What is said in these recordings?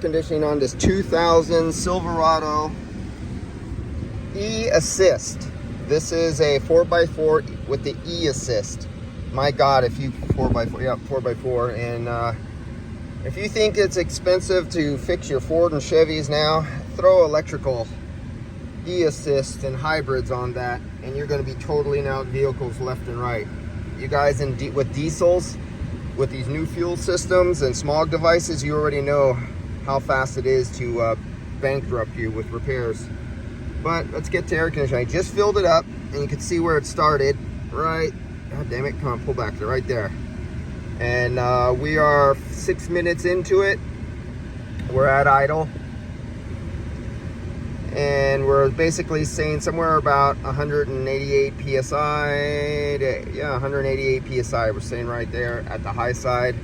Conditioning on this 2000 Silverado E Assist. This is a 4x4 with the E Assist. My God, if you 4x4, yeah, 4x4. And if you think it's expensive to fix your Ford and Chevys now, throw electrical E Assist and hybrids on that, and you're going to be totaling out vehicles left and right. You guys with diesels, with these new fuel systems and smog devices, you already know how fast it is to bankrupt you with repairs. But let's get to air conditioning. I just filled it up, and you can see where it started. Right, God damn it, come on, pull back there, right there. And we are 6 minutes into it. We're at idle. And we're basically saying somewhere about 188 PSI. Yeah, 188 PSI. We're saying right there at the high side.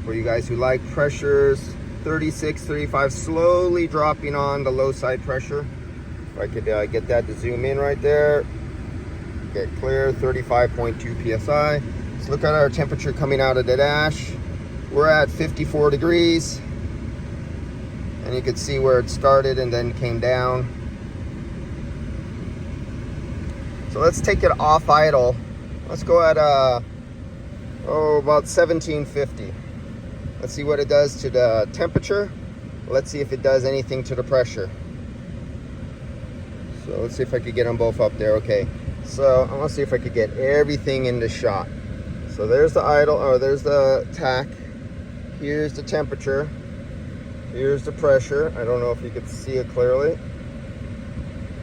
For you guys who like pressures, 36, 35, slowly dropping on the low side pressure. If I could get that to zoom in right there. Get clear, 35.2 PSI. Let's look at our temperature coming out of the dash. We're at 54 degrees. And you can see where it started and then came down. So let's take it off idle. Let's go at about 1750. Let's see what it does to the temperature. Let's see if it does anything to the pressure. So let's see if I could get them both up there. Okay, so I want to see if I could get everything in the shot. So there's the idle, or there's the tack. Here's the temperature. Here's the pressure. I don't know if you can see it clearly.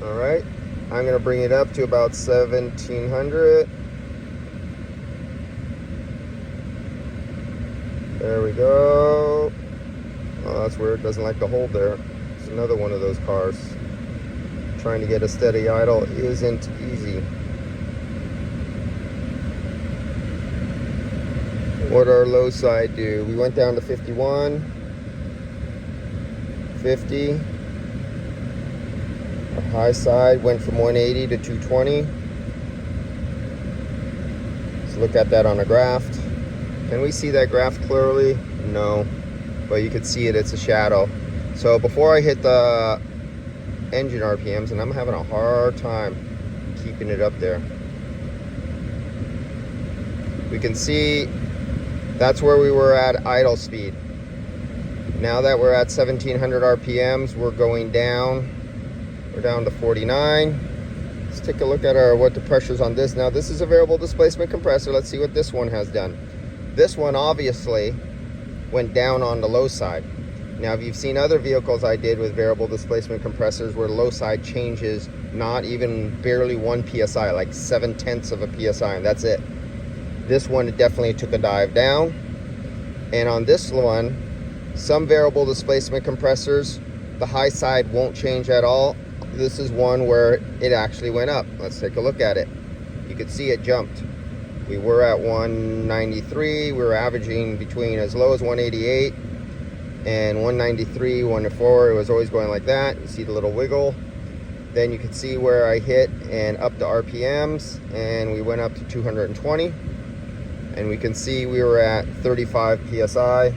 All right, I'm gonna bring it up to about 1700. There we go. Oh, that's weird, doesn't like to hold there. It's another one of those cars. Trying to get a steady idle isn't easy. What did our low side do? We went down to 51. 50. Our high side went from 180 to 220. Let's look at that on a graph. Can we see that graph clearly? No, but you can see it, it's a shadow. So before I hit the engine RPMs, and I'm having a hard time keeping it up there. We can see that's where we were at idle speed. Now that we're at 1700 RPMs, we're going down. We're down to 49. Let's take a look at what the pressure's on this. Now this is a variable displacement compressor. Let's see what this one has done. This one obviously went down on the low side. Now if you've seen other vehicles I did with variable displacement compressors where the low side changes not even barely 1 PSI, like 0.7 of a PSI, and that's it. This one definitely took a dive down. And on this one, some variable displacement compressors, the high side won't change at all. This is one where it actually went up. Let's take a look at it. You can see it jumped. We were at 193. We were averaging between as low as 188 and 193, 104. It was always going like that. You see the little wiggle. Then you can see where I hit and up the RPMs, and we went up to 220. And we can see we were at 35 PSI.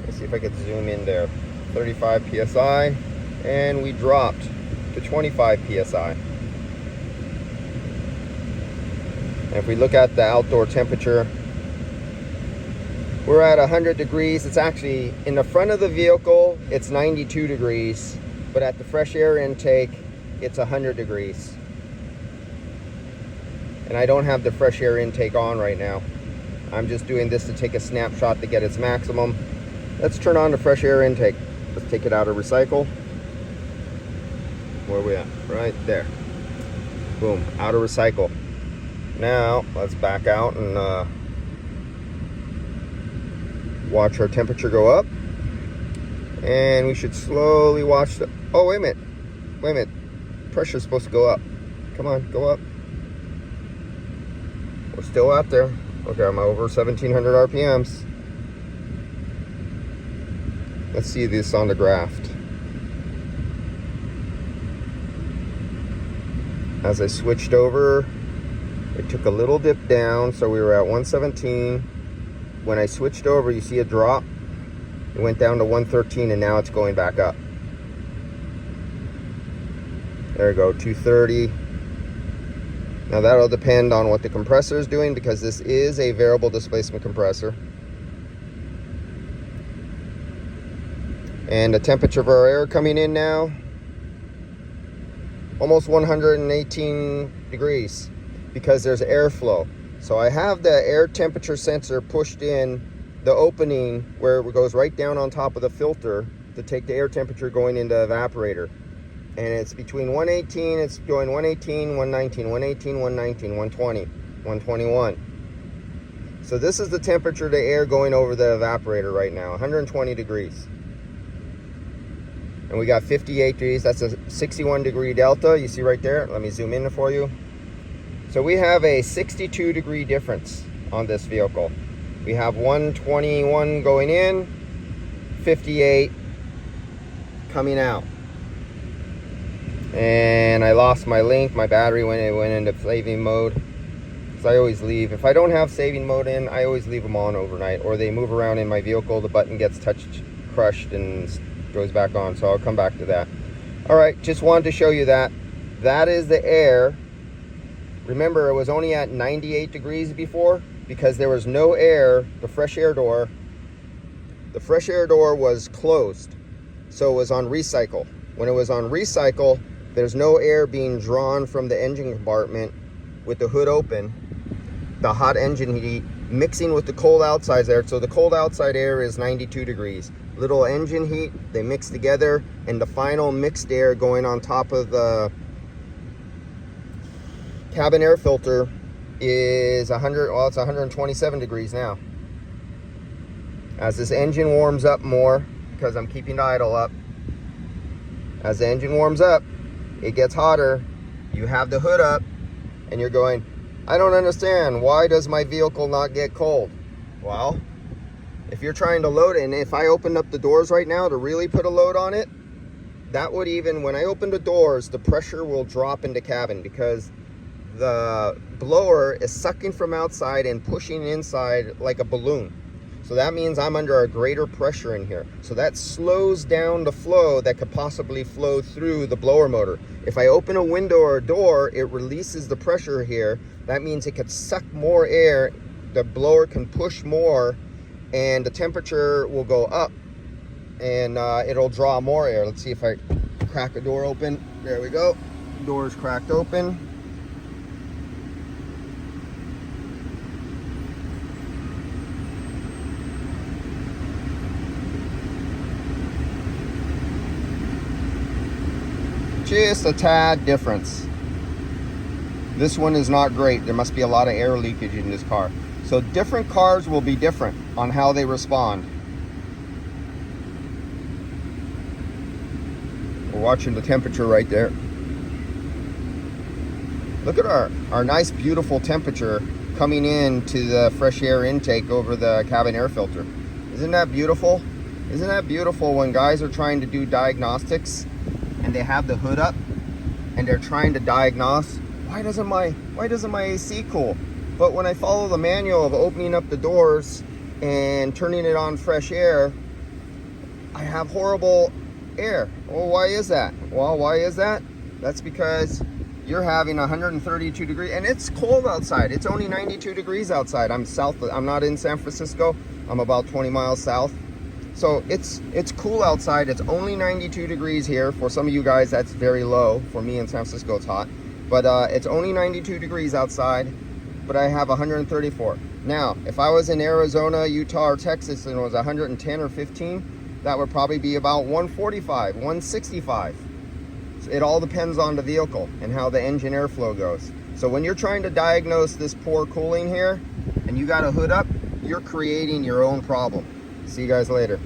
Let's see if I could zoom in there. 35 PSI, and we dropped to 25 PSI. And if we look at the outdoor temperature, we're at 100 degrees. It's actually, in the front of the vehicle, it's 92 degrees, but at the fresh air intake, it's 100 degrees. And I don't have the fresh air intake on right now. I'm just doing this to take a snapshot to get its maximum. Let's turn on the fresh air intake. Let's take it out of recycle. Where are we at? Right there. Boom, out of recycle. Now, let's back out and watch our temperature go up. And we should slowly watch the, oh, wait a minute. Wait a minute. Pressure's supposed to go up. Come on, go up. We're still out there. Okay, I'm over 1700 RPMs. Let's see this on the graph. As I switched over, it took a little dip down, so we were at 117. When I switched over, you see a drop. It went down to 113 and now it's going back up. There we go, 230. Now that'll depend on what the compressor is doing, because this is a variable displacement compressor. And the temperature of our air coming in now, almost 118 degrees, because there's airflow. So I have the air temperature sensor pushed in the opening where it goes right down on top of the filter to take the air temperature going into the evaporator. And it's between 118, it's going 118, 119, 118, 119, 120, 121. So this is the temperature of the air going over the evaporator right now, 120 degrees. And we got 58 degrees, that's a 61 degree delta, you see right there. Let me zoom in for you. So we have a 62 degree difference on this vehicle. We have 121 going in, 58 coming out. And I lost my link, my battery when it went into saving mode. So I always leave, if I don't have saving mode in, I always leave them on overnight, or they move around in my vehicle, the button gets crushed and goes back on, so I'll come back to that. All right, just wanted to show you that. That is the air. Remember, it was only at 98 degrees before, because there was no air, the fresh air door was closed, so it was on recycle. When it was on recycle, there's no air being drawn from the engine compartment with the hood open. The hot engine heat mixing with the cold outside air. So the cold outside air is 92 degrees. Little engine heat, they mix together, and the final mixed air going on top of the cabin air filter is 127 degrees now. As this engine warms up more, because I'm keeping the idle up, as the engine warms up, it gets hotter, you have the hood up, and you're going, I don't understand, why does my vehicle not get cold? Well, if you're trying to load it, and if I opened up the doors right now to really put a load on it, that would even, when I open the doors, the pressure will drop into cabin, because the blower is sucking from outside and pushing inside like a balloon. So that means I'm under a greater pressure in here. So that slows down the flow that could possibly flow through the blower motor. If I open a window or a door, it releases the pressure here. That means it could suck more air. The blower can push more, and the temperature will go up, and it'll draw more air. Let's see if I crack a door open. There we go. Door's cracked open. Just a tad difference. This one is not great. There must be a lot of air leakage in this car. So different cars will be different on how they respond. We're watching the temperature right there. Look at our nice beautiful temperature coming into the fresh air intake over the cabin air filter. Isn't that beautiful? Isn't that beautiful when guys are trying to do diagnostics and they have the hood up and they're trying to diagnose, why doesn't my AC cool? But when I follow the manual of opening up the doors and turning it on fresh air, I have horrible air. Well, why is that? Well, why is that? That's because you're having 132 degrees, and it's cold outside. It's only 92 degrees outside. I'm not in San Francisco. I'm about 20 miles south. So it's cool outside. It's only 92 degrees here. For some of you guys, that's very low. For me in San Francisco, it's hot. But it's only 92 degrees outside, but I have 134. Now, if I was in Arizona, Utah, or Texas, and it was 110 or 15, that would probably be about 145, 165. So it all depends on the vehicle and how the engine airflow goes. So when you're trying to diagnose this poor cooling here, and you got a hood up, you're creating your own problem. See you guys later.